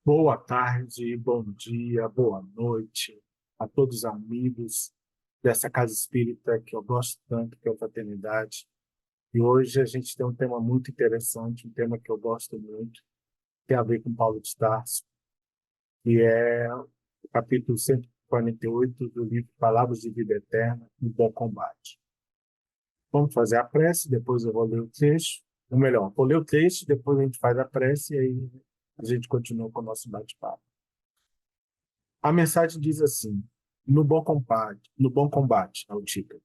Boa tarde, bom dia, boa noite a todos os amigos dessa casa espírita que eu gosto tanto, que é a Fraternidade. E hoje a gente tem um tema muito interessante, um tema que eu gosto muito, que tem a ver com Paulo de Tarso, que é o capítulo 148 do livro Palavras de Vida Eterna, um Bom Combate. Vamos fazer a prece, depois eu vou ler o texto. Ou melhor, vou ler o texto, depois a gente faz a prece e aí a gente continua com o nosso bate-papo. A mensagem diz assim: no bom combate, é o título.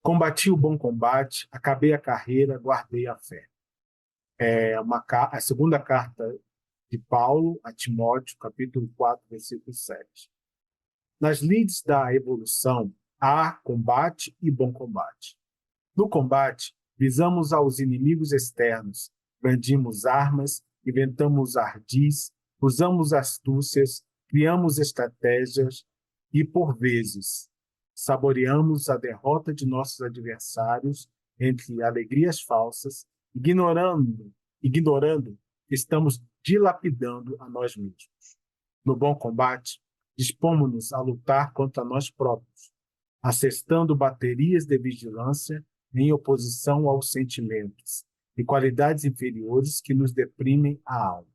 Combati o bom combate, acabei a carreira, guardei a fé. A segunda carta de Paulo a Timóteo, capítulo 4, versículo 7. Nas lides da evolução, há combate e bom combate. No combate, visamos aos inimigos externos, brandimos armas, inventamos ardis, usamos astúcias, criamos estratégias e, por vezes, saboreamos a derrota de nossos adversários entre alegrias falsas, ignorando que estamos dilapidando a nós mesmos. No bom combate, dispomos-nos a lutar contra nós próprios, assestando baterias de vigilância em oposição aos sentimentos e qualidades inferiores que nos deprimem a alma.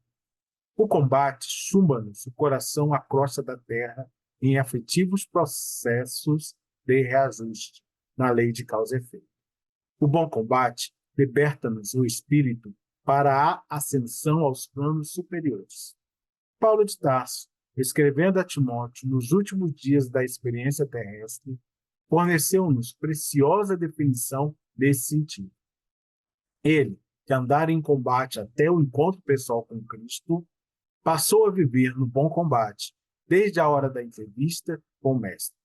O combate chumba-nos o coração à crosta da terra em afetivos processos de reajuste na lei de causa e efeito. O bom combate liberta-nos o espírito para a ascensão aos planos superiores. Paulo de Tarso, escrevendo a Timóteo nos últimos dias da experiência terrestre, forneceu-nos preciosa definição desse sentido. Ele, que andara em combate até o encontro pessoal com Cristo, passou a viver no bom combate, desde a hora da entrevista com o Mestre.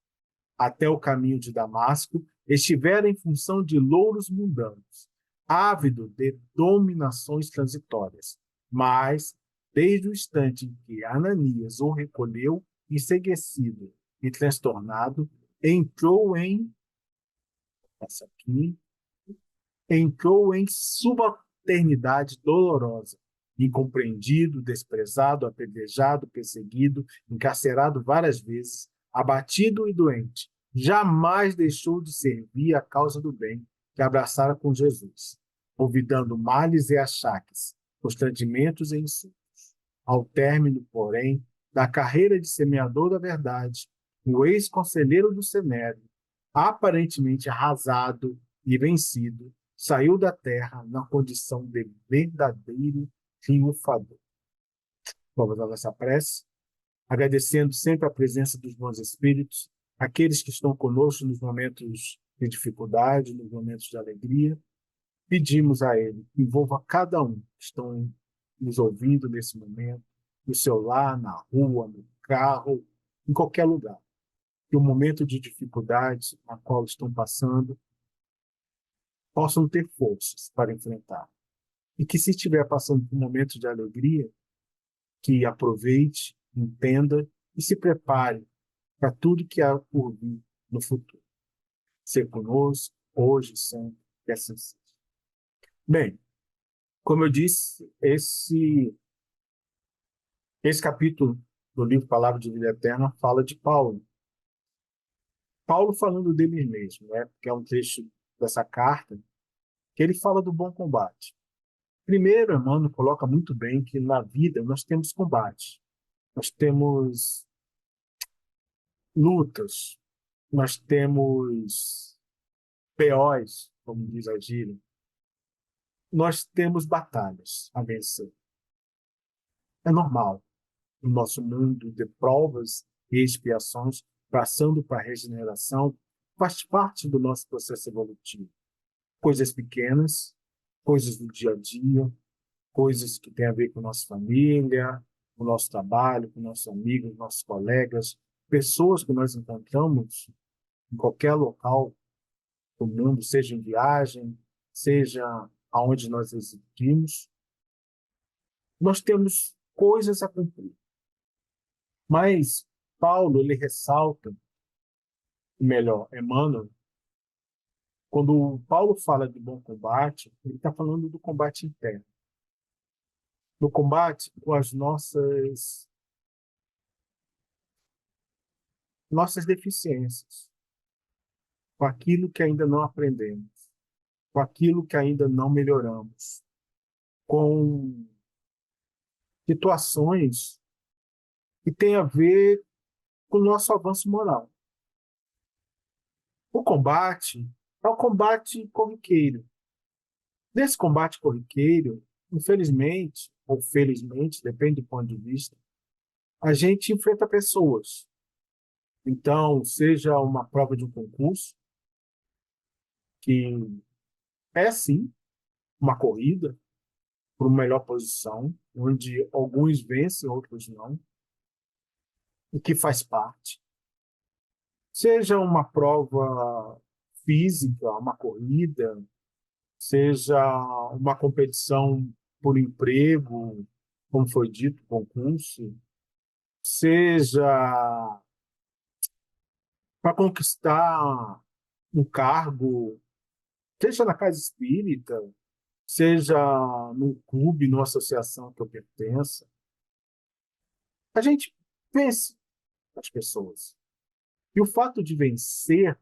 Até o caminho de Damasco, estivera em função de louros mundanos, ávido de dominações transitórias. Mas, desde o instante em que Ananias o recolheu, enseguecido e transtornado, entrou em essa aqui, entrou em subalternidade dolorosa, incompreendido, desprezado, apedrejado, perseguido, encarcerado várias vezes, abatido e doente. Jamais deixou de servir a causa do bem que abraçara com Jesus, olvidando males e achaques, constrangimentos e insultos. Ao término, porém, da carreira de semeador da verdade, o ex-conselheiro do Sinédrio, aparentemente arrasado e vencido, saiu da terra na condição de verdadeiro triunfador. Vamos à nossa prece, agradecendo sempre a presença dos bons espíritos, aqueles que estão conosco nos momentos de dificuldade, nos momentos de alegria. Pedimos a Ele que envolva cada um que estão nos ouvindo nesse momento, no seu lar, na rua, no carro, em qualquer lugar. Que o momento de dificuldade na qual estão passando possam ter forças para enfrentar. E que se estiver passando por um momento de alegria, que aproveite, entenda e se prepare para tudo que há por vir no futuro. Ser conosco, hoje, sempre, que assim seja. Bem, como eu disse, esse capítulo do livro Palavra de Vida Eterna fala de Paulo. Paulo falando dele mesmo, né? Porque é um trecho dessa carta que ele fala do bom combate. Primeiro, Emmanuel coloca muito bem que na vida nós temos combate, nós temos lutas, nós temos POs, como diz a gíria, nós temos batalhas a vencer. É normal. No nosso mundo de provas e expiações, passando para a regeneração, faz parte do nosso processo evolutivo. Coisas pequenas, coisas do dia a dia, coisas que têm a ver com nossa família, com o nosso trabalho, com nossos amigos, nossos colegas, pessoas que nós encontramos em qualquer local do mundo, seja em viagem, seja aonde nós existimos. Nós temos coisas a cumprir. Mas Paulo, ele ressalta, melhor, Emmanuel, quando Paulo fala de bom combate, ele está falando do combate interno. no combate com as nossas deficiências, com aquilo que ainda não aprendemos, com aquilo que ainda não melhoramos, com situações que têm a ver com o nosso avanço moral. O combate é o combate corriqueiro. Nesse combate corriqueiro, infelizmente, ou felizmente, depende do ponto de vista, a gente enfrenta pessoas. Então, seja uma prova de um concurso, que é sim uma corrida por uma melhor posição, onde alguns vencem, outros não, o que faz parte. Seja uma prova física, uma corrida, seja uma competição por emprego, como foi dito, concurso, seja para conquistar um cargo, seja na casa espírita, seja num clube, numa associação que eu pertença, a gente vence as pessoas. E o fato de vencer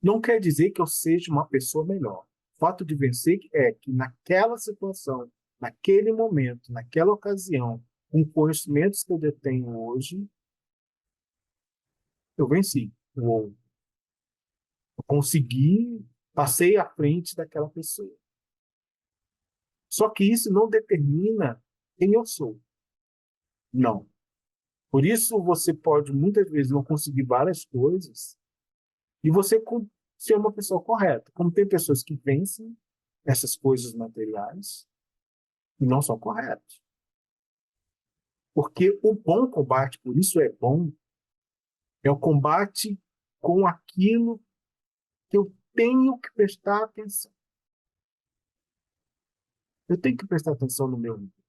não quer dizer que eu seja uma pessoa melhor. O fato de vencer é que naquela situação, naquele momento, naquela ocasião, com conhecimentos que eu detenho hoje, eu venci. Eu consegui, passei à frente daquela pessoa. Só que isso não determina quem eu sou. Não. Por isso você pode muitas vezes não conseguir várias coisas e você ser uma pessoa correta. Como tem pessoas que vencem essas coisas materiais e não são corretas. Porque o bom combate, por isso é bom, é o combate com aquilo que eu tenho que prestar atenção. Eu tenho que prestar atenção no meu nível.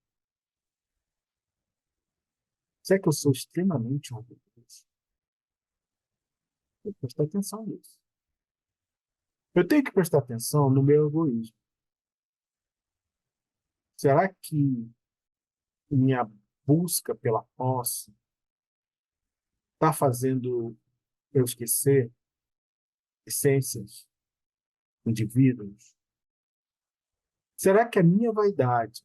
Se é que eu sou extremamente orgulhoso, eu tenho que prestar atenção nisso. Eu tenho que prestar atenção no meu egoísmo. Será que minha busca pela posse está fazendo eu esquecer essências, indivíduos? Será que a minha vaidade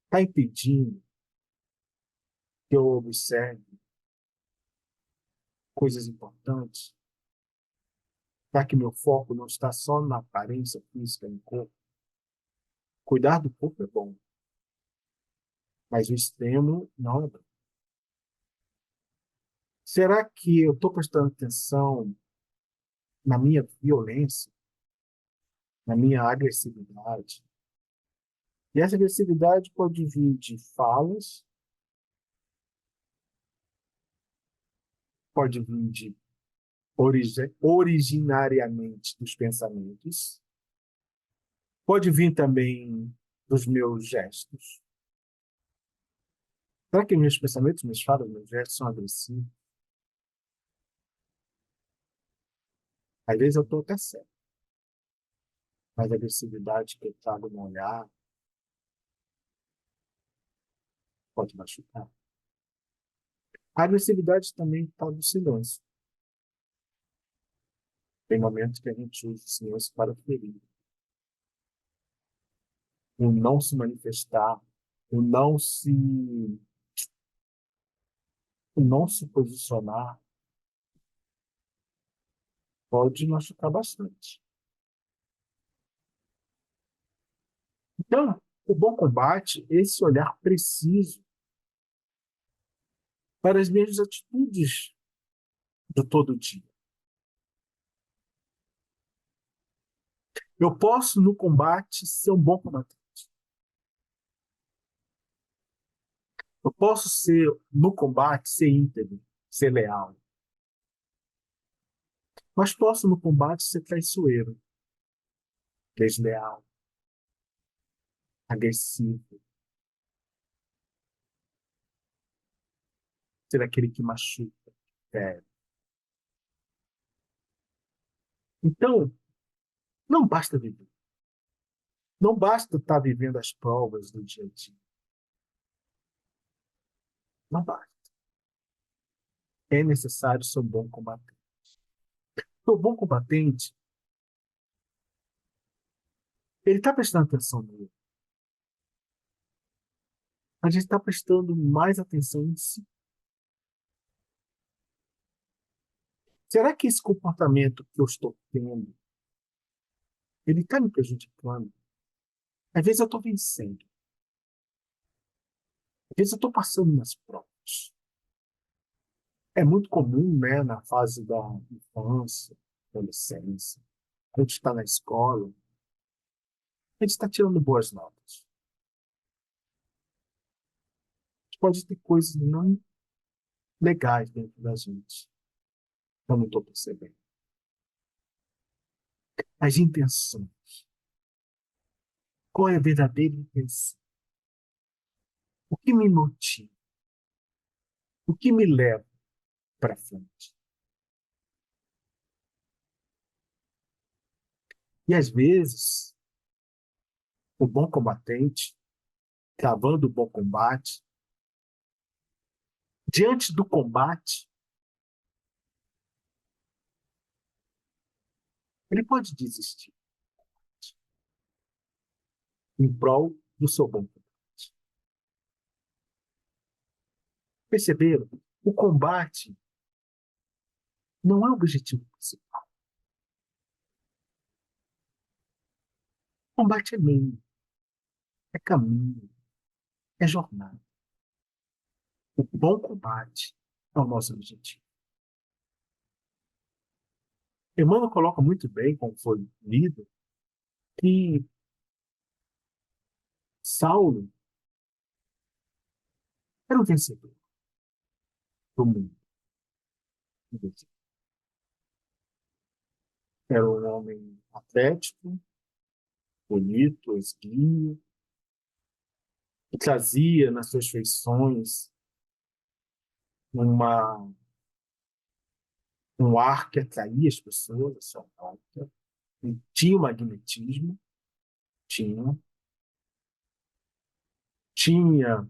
está impedindo que eu observe coisas importantes? Será que meu foco não está só na aparência física do corpo? Cuidar do corpo é bom, mas o extremo não é bom. Será que eu estou prestando atenção na minha violência, na minha agressividade? E essa agressividade pode vir de falas, pode vir de originariamente dos pensamentos, pode vir também dos meus gestos. Será que meus pensamentos, minhas falas, meus gestos são agressivos? Às vezes eu estou até certo, mas a agressividade que eu trago no olhar pode machucar. A agressividade também está no silêncio. Tem momentos que a gente usa o silêncio para ferir. O não se manifestar, o não se posicionar pode machucar bastante. Então, o bom combate é esse olhar preciso para as minhas atitudes do todo dia. Eu posso, no combate, ser um bom combatente. Eu posso ser, no combate, ser íntegro, ser leal. Mas posso, no combate, ser traiçoeiro, desleal, agressivo, ser aquele que machuca. É. Então, não basta viver. Não basta estar vivendo as provas do dia a dia. Não basta. É necessário ser um bom combatente. O bom combatente, ele está prestando atenção no outro. A gente está prestando mais atenção em si. Será que esse comportamento que eu estou tendo, ele está me prejudicando? Às vezes eu estou vencendo. Às vezes eu estou passando nas provas. É muito comum, né, na fase da infância, adolescência, a gente está na escola, a gente está tirando boas notas. A gente pode ter coisas não legais dentro da gente. Eu não estou percebendo. As intenções. Qual é a verdadeira intenção? O que me motiva? O que me leva para frente? E às vezes, o bom combatente, travando o bom combate, diante do combate, ele pode desistir em prol do seu bom combate. Perceberam? O combate não é o objetivo principal. O combate é meio, é caminho, é jornada. O bom combate é o nosso objetivo. Emmanuel coloca muito bem, como foi lido, que Saulo era um vencedor do mundo. Era um homem atlético, bonito, esguio, que trazia nas suas feições uma, um ar que atraía as pessoas à sua volta. Ele tinha um magnetismo, tinha, tinha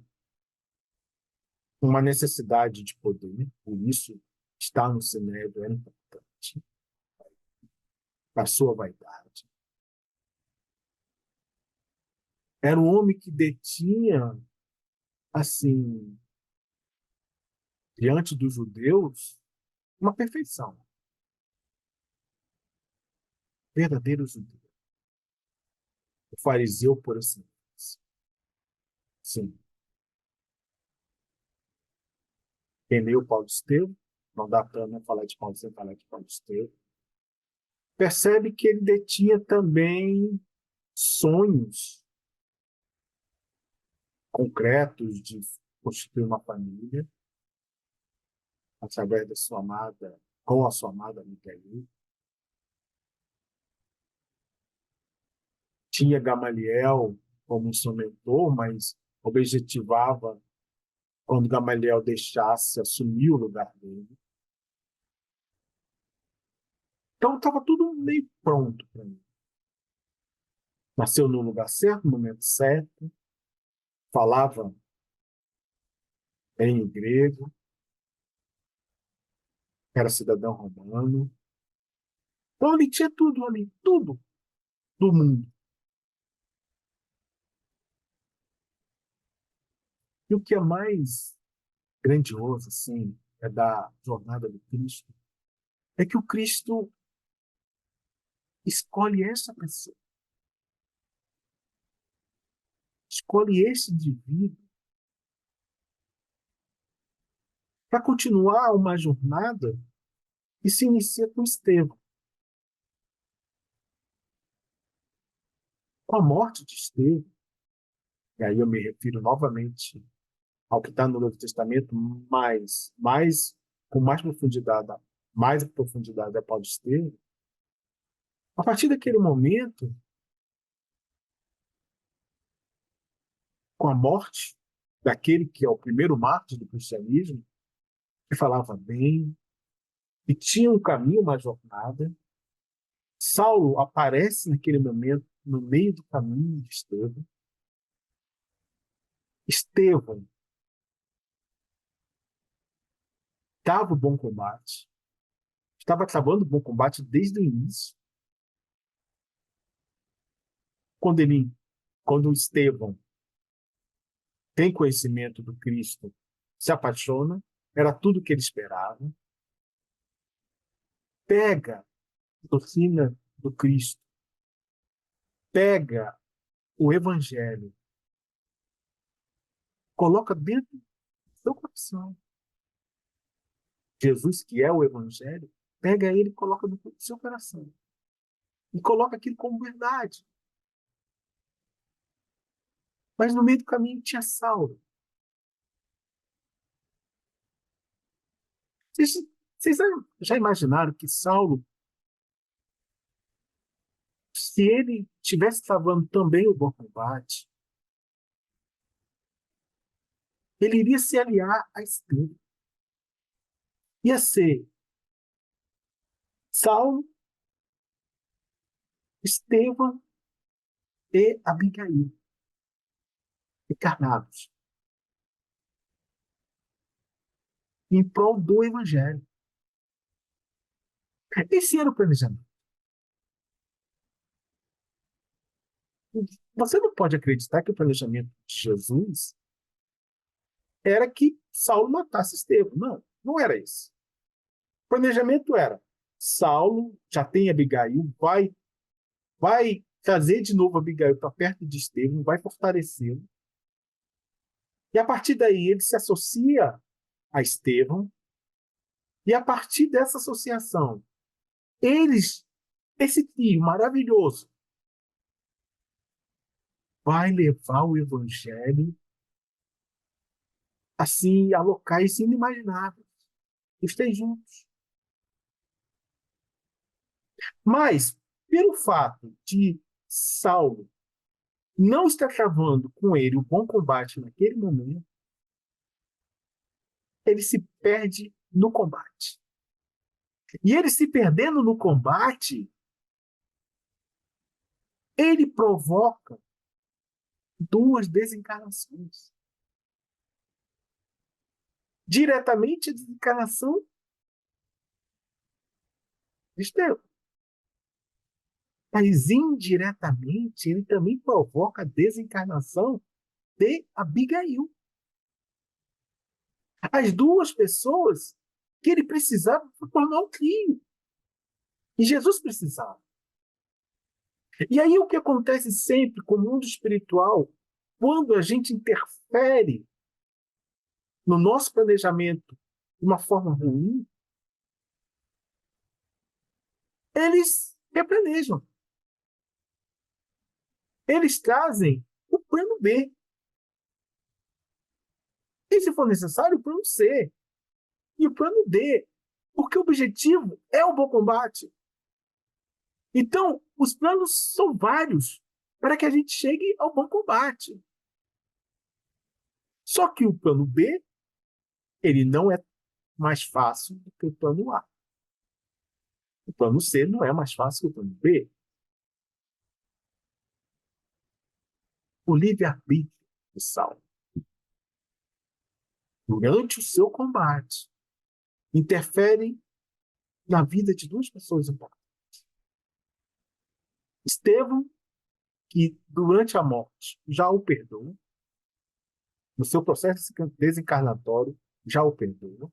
uma necessidade de poder, por isso estar no Sinédrio era importante, a sua vaidade. Era um homem que detinha, assim, diante dos judeus, uma perfeição. Verdadeiro judeu. O fariseu por excelência. Sim. Quem leu Paulo Estevam, não dá para não falar de Paulo sem falar de Paulo Estevam, percebe que ele detinha também sonhos concretos de constituir uma família através da sua amada, com a sua amada Micael. Tinha Gamaliel como um seu mentor, mas objetivava, quando Gamaliel deixasse, assumir o lugar dele. Então estava tudo meio pronto para mim. Nasceu no lugar certo, no momento certo, falava em grego, era cidadão romano. Então ele tinha tudo ali, tudo do mundo. E o que é mais grandioso, assim, é da jornada do Cristo, é que o Cristo escolhe essa pessoa, escolhe esse indivíduo para continuar uma jornada que se inicia com Estevão. Com a morte de Estevão, e aí eu me refiro novamente ao que está no Novo Testamento, mas com mais profundidade a Paulo Estevão. A partir daquele momento, com a morte daquele que é o primeiro mártir do cristianismo, que falava bem, e tinha um caminho, uma jornada, Saulo aparece naquele momento no meio do caminho de Estevão. Estevão dava o bom combate, estava travando o bom combate desde o início. Quando Estevão tem conhecimento do Cristo, se apaixona, era tudo o que ele esperava. Pega a doutrina do Cristo, pega o Evangelho, coloca dentro do seu coração. Jesus, que é o Evangelho, pega ele e coloca no seu coração. E coloca aquilo como verdade. Mas no meio do caminho tinha Saulo. Vocês já imaginaram que Saulo, se ele estivesse travando também o bom combate, ele iria se aliar a Estevão. Ia ser Saulo, Estevão e Abigail, encarnados, em prol do Evangelho. Esse era o planejamento. Você não pode acreditar que o planejamento de Jesus era que Saulo matasse Estevão. Não, não era isso. O planejamento era: Saulo já tem Abigail, vai trazer de novo Abigail para perto de Estevão, vai fortalecê-lo. E a partir daí ele se associa a Estevão. E a partir dessa associação, esse trio maravilhoso, vai levar o Evangelho assim a locais inimagináveis. Estejam juntos. Mas, pelo fato de Saulo não estar travando com ele o bom combate naquele momento, ele se perde no combate. E ele se perdendo no combate, ele provoca duas desencarnações. Diretamente a desencarnação de Estevão. Mas indiretamente ele também provoca a desencarnação de Abigail. As duas pessoas que ele precisava para formar um trio. E Jesus precisava. E aí o que acontece sempre com o mundo espiritual, quando a gente interfere no nosso planejamento de uma forma ruim, eles replanejam. Eles trazem o plano B. E, se for necessário, o plano C. E o plano D. Porque o objetivo é o bom combate. Então, os planos são vários para que a gente chegue ao bom combate. Só que o plano B, ele não é mais fácil do que o plano A. O plano C não é mais fácil que o plano B. O livre-arbítrio de Saulo, durante o seu combate, interfere na vida de duas pessoas importantes. Estevão, que durante a morte já o perdoa, no seu processo desencarnatório já o perdoa.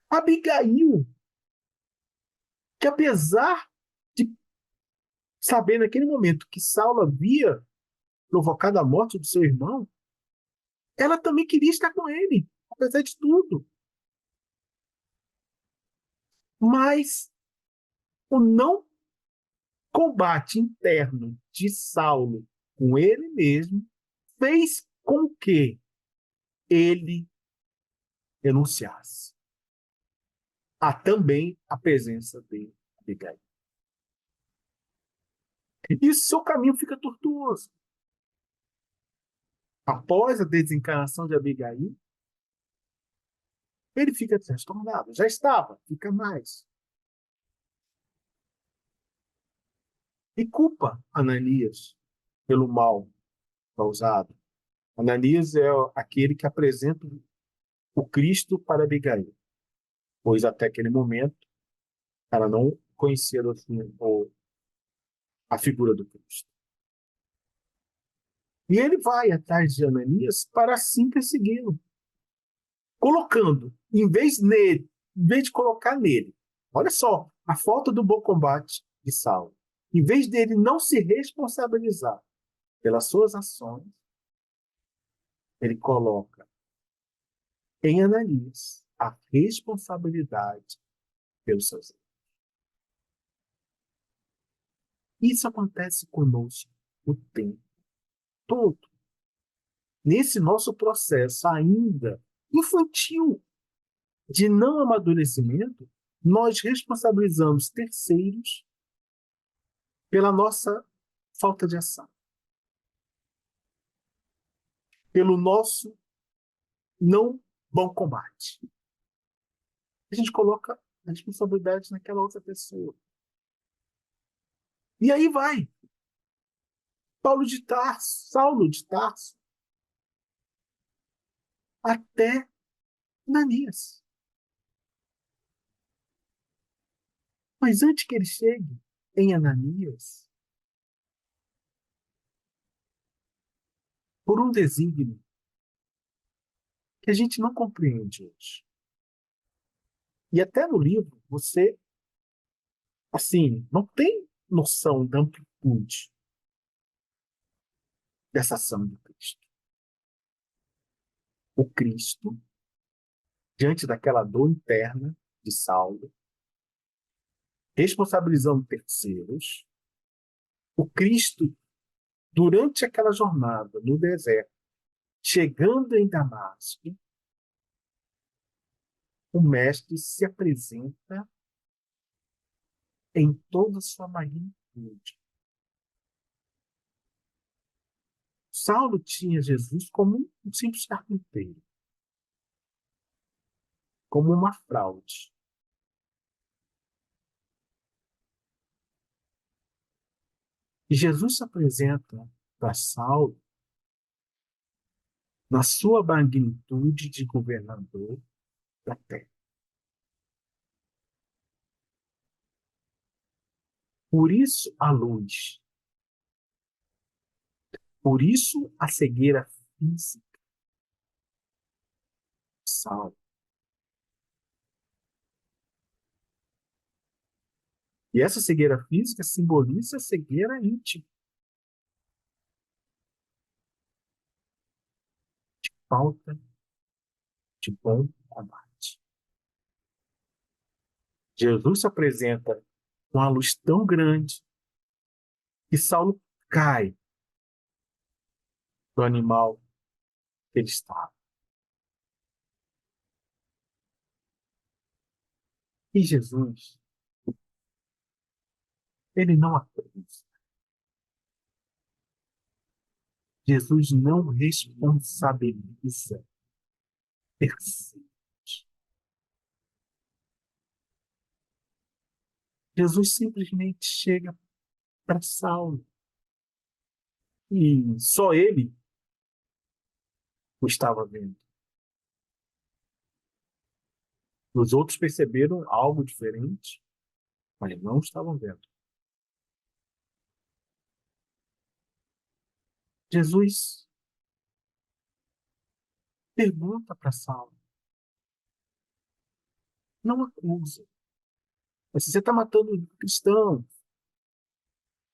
Abigail, que apesar de saber naquele momento que Saulo havia provocado a morte do seu irmão, ela também queria estar com ele, apesar de tudo. Mas o não combate interno de Saulo com ele mesmo fez com que ele renunciasse a também a presença de Abigail. E seu caminho fica tortuoso. Após a desencarnação de Abigail, ele fica transtornado. Já estava, fica mais. e culpa Ananias pelo mal causado. Ananias é aquele que apresenta o Cristo para Abigail, pois até aquele momento ela não conhecia a figura do Cristo. E ele vai atrás de Ananias para assim persegui-lo, colocando, em vez de colocar nele, olha só, a falta do bom combate de Saulo, em vez dele não se responsabilizar pelas suas ações, ele coloca em Ananias a responsabilidade pelos seus erros. Isso acontece conosco o tempo todo. Nesse nosso processo ainda infantil de não amadurecimento, nós responsabilizamos terceiros pela nossa falta de ação, pelo nosso não bom combate. A gente coloca a responsabilidade naquela outra pessoa. E aí vai. Saulo de Tarso, até Ananias. Mas antes que ele chegue em Ananias, por um desígnio que a gente não compreende hoje. E até no livro, você, assim, não tem noção da amplitude dessa ação de Cristo. O Cristo, diante daquela dor interna de Saulo, responsabilizando terceiros, o Cristo, durante aquela jornada no deserto, chegando em Damasco, o Mestre se apresenta em toda a sua magnitude. Saulo tinha Jesus como um simples carpinteiro, como uma fraude. E Jesus se apresenta para Saulo na sua magnitude de governador da terra. Por isso a luz, por isso a cegueira física de Saulo. E essa cegueira física simboliza a cegueira íntima, falta de bom combate. Jesus se apresenta com uma luz tão grande que Saulo cai do animal que ele estava. E Jesus, ele não acusa. Jesus não responsabiliza terceiros. Jesus simplesmente chega para Saulo e só ele o estava vendo. Os outros perceberam algo diferente, mas não estavam vendo. Jesus pergunta para Saulo, não acusa. Mas se você está matando cristãos,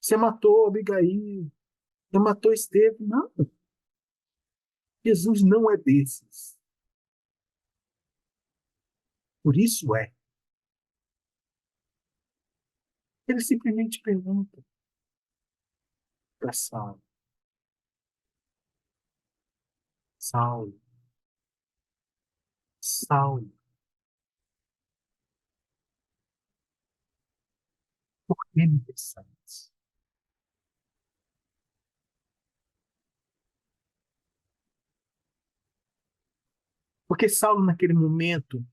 você matou Abigail, você matou Estevão. Não. Jesus não é desses. Por isso é. Ele simplesmente pergunta para Saulo, Saulo, Saulo, por que me persegues? Porque Saulo, naquele momento,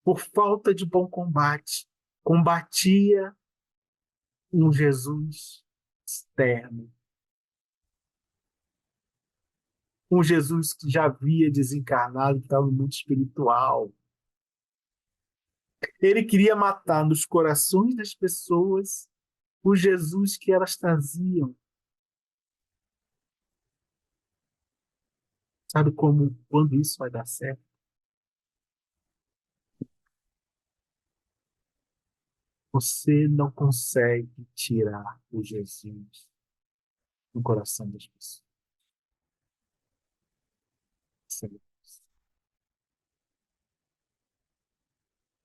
por falta de bom combate, combatia um Jesus externo. Um Jesus que já havia desencarnado, que estava no mundo espiritual. Ele queria matar nos corações das pessoas o Jesus que elas traziam. Sabe quando isso vai dar certo? Você não consegue tirar o Jesus do coração das pessoas.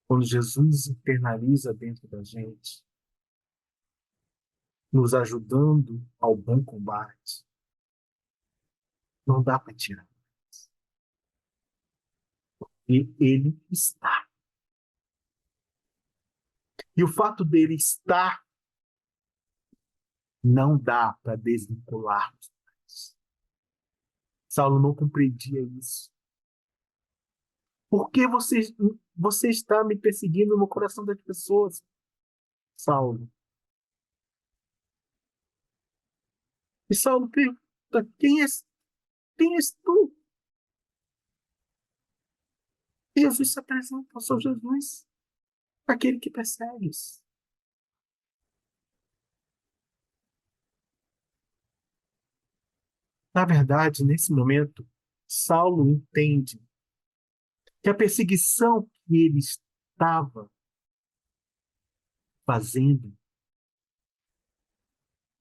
Quando Jesus internaliza dentro da gente, nos ajudando ao bom combate, não dá para tirar. E ele está. E o fato dele estar não dá para desvincular. Saulo não compreendia isso. Por que você está me perseguindo no coração das pessoas, Saulo? E Saulo pergunta: quem és tu? E Jesus se apresenta: eu sou Jesus, aquele que persegues. Na verdade, nesse momento, Saulo entende que a perseguição que ele estava fazendo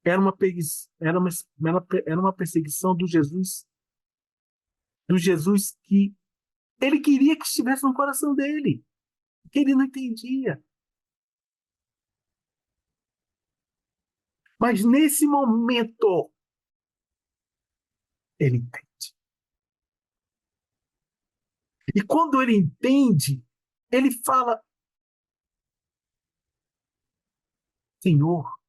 era uma perseguição do Jesus que ele queria que estivesse no coração dele, que ele não entendia. Mas nesse momento, ele entende. E quando ele entende, ele fala: Senhor.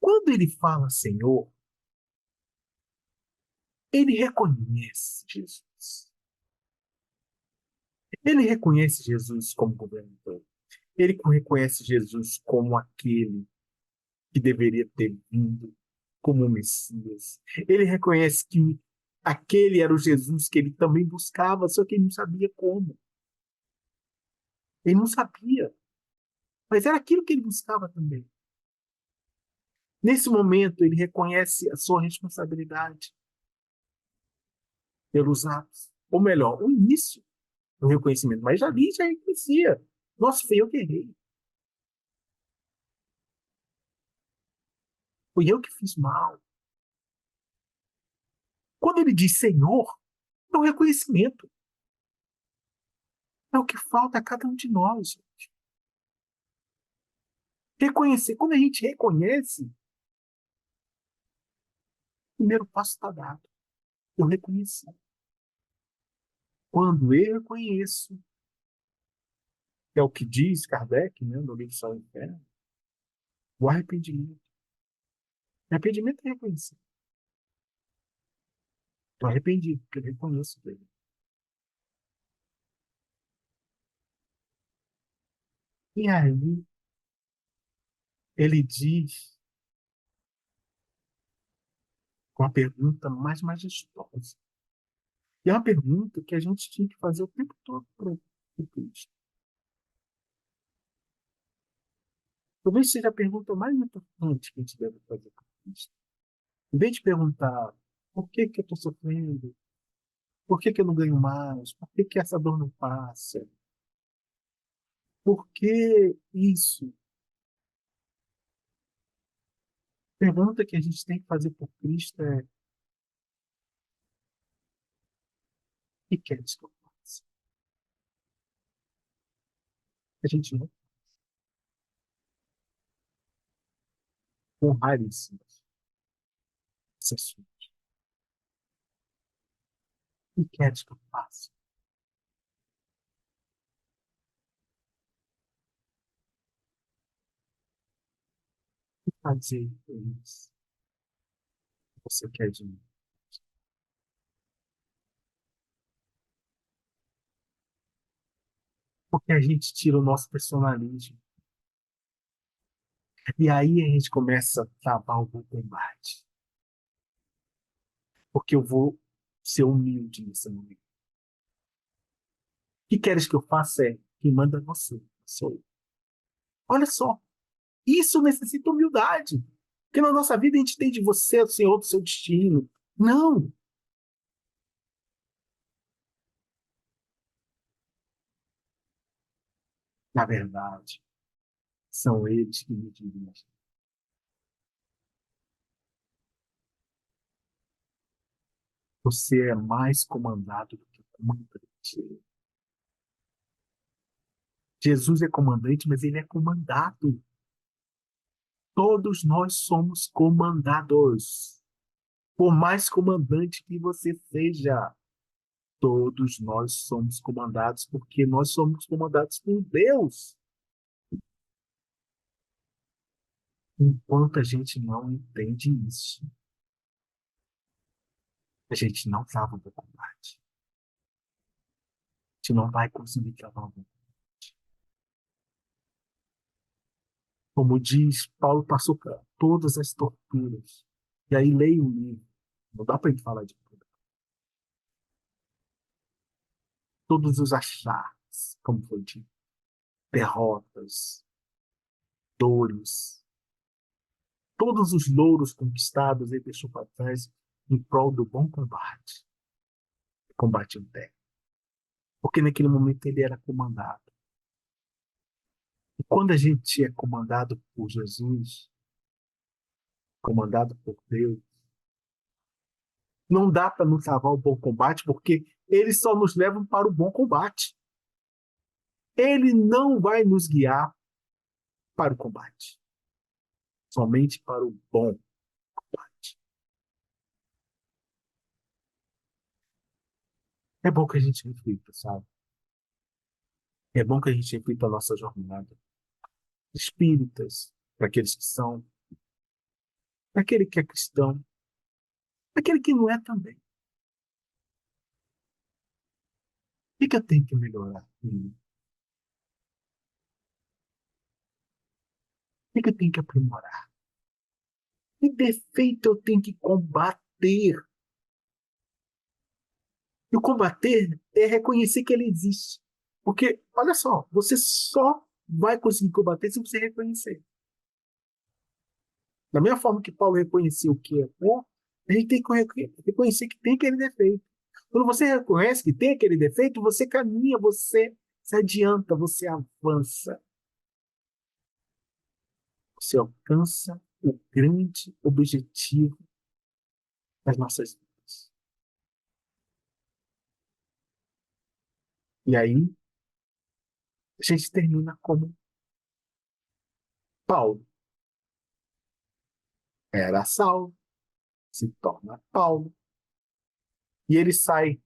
Quando ele fala Senhor, ele reconhece Jesus. Ele reconhece Jesus como governador. Ele reconhece Jesus como aquele que deveria ter vindo como o Messias. Ele reconhece que aquele era o Jesus que ele também buscava, só que ele não sabia como. Ele não sabia, mas era aquilo que ele buscava também. Nesse momento, ele reconhece a sua responsabilidade pelos atos. Ou melhor, o início do reconhecimento. Mas já reconhecia. Nossa, foi eu que errei. Fui eu que fiz mal. Quando ele diz Senhor, é o reconhecimento. É o que falta a cada um de nós. Reconhecer. Quando a gente reconhece, o primeiro passo está dado. Eu reconheci. Quando eu reconheço, é o que diz Kardec, né, no livro Céu e Inferno, o arrependimento. Arrependimento é reconhecer. Estou arrependido, porque eu reconheço ele. E aí, ele diz com a pergunta mais majestosa. E é uma pergunta que a gente tinha que fazer o tempo todo para o Cristo. Talvez seja a pergunta mais importante que a gente deve fazer para o Cristo. Em vez de perguntar por que eu estou sofrendo, por que eu não ganho mais, por que essa dor não passa, por que isso? A pergunta que a gente tem que fazer por Cristo é: o que queres que eu faça? A gente não honrar isso. Esse assunto. O que queres que eu faça? O que fazer isso? Você quer de mim? Porque a gente tira o nosso personalismo. E aí a gente começa a travar o bom combate. Porque eu vou ser humilde nesse momento. O que queres que eu faça é quem manda é você, sou eu. Olha só, isso necessita humildade. Porque na nossa vida a gente tem de você, o Senhor, do seu destino. Não, na verdade, são eles que me dirigem. Você é mais comandado do que comandante. Jesus é comandante, mas ele é comandado. Todos nós somos comandados. Por mais comandante que você seja, todos nós somos comandados porque nós somos comandados por Deus. Enquanto a gente não entende isso, a gente não trava o combate. A gente não vai conseguir travar o combate. Como diz, Paulo passou por todas as torturas. E aí leia o livro. Não dá para gente falar de tudo. Todos os achares, como foi dito, derrotas, dores, todos os louros conquistados ele deixou para trás em prol do bom combate. Combate interno. Porque naquele momento ele era comandado. E quando a gente é comandado por Jesus, comandado por Deus, não dá para nos travar o bom combate, porque eles só nos levam para o bom combate. Ele não vai nos guiar para o combate, somente para o bom combate. É bom que a gente reflita, sabe? É bom que a gente reflita a nossa jornada. Espíritas, para aqueles que são, para aquele que é cristão, para aquele que não é também. O que eu tenho que melhorar? O que eu tenho que aprimorar? Que defeito eu tenho que combater? E o combater é reconhecer que ele existe. Porque, olha só, você só vai conseguir combater se você reconhecer. Da mesma forma que Paulo reconheceu o que é bom, a gente tem que reconhecer que tem aquele defeito. Quando você reconhece que tem aquele defeito, você caminha, você se adianta, você avança. Você alcança o grande objetivo das nossas vidas. E aí, a gente termina como Paulo. Era Saulo, se torna Paulo. E ele sai,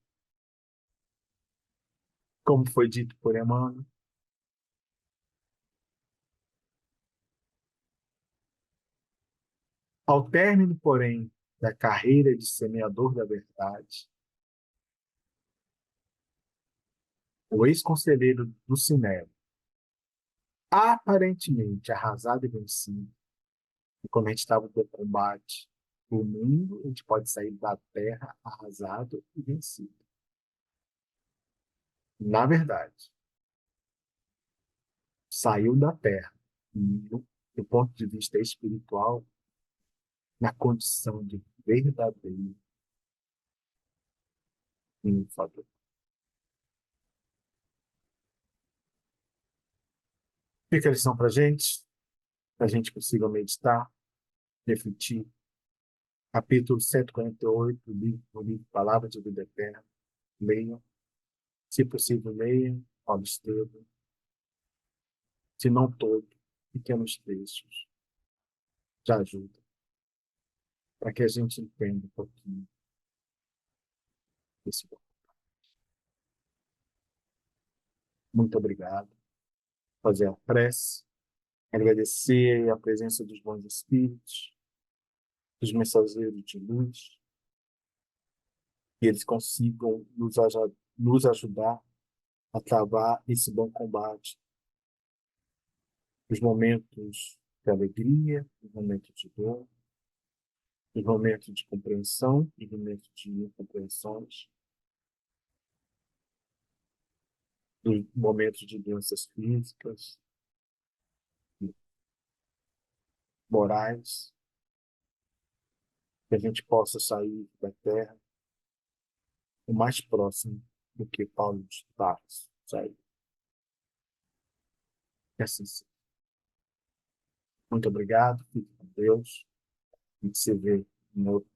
como foi dito por Emmanuel, ao término, porém, da carreira de semeador da verdade, o ex-conselheiro do Cinema, aparentemente arrasado e vencido, e quando a gente estava no combate do mundo, a gente pode sair da terra arrasado e vencido. Na verdade, saiu da terra, do ponto de vista espiritual, na condição de verdadeiro triunfador. Fica a lição para a gente, que a gente consiga meditar, refletir. Capítulo 148 do livro Palavra de Vida Eterna. Leiam. Se possível, leiam Paulo Estevam. Se não todo, pequenos trechos já ajudam para que a gente entenda um pouquinho desse ponto. Muito obrigado. Fazer a prece, agradecer a presença dos bons espíritos, dos mensageiros de luz, que eles consigam nos ajudar a travar esse bom combate, os momentos de alegria, os momentos de dor, os momentos de compreensão e os momentos de incompreensões, os momentos de doenças físicas, morais, que a gente possa sair da terra o mais próximo do que Paulo de Tarso saiu. Que assim seja. Muito obrigado, fique com Deus, e se vê em outro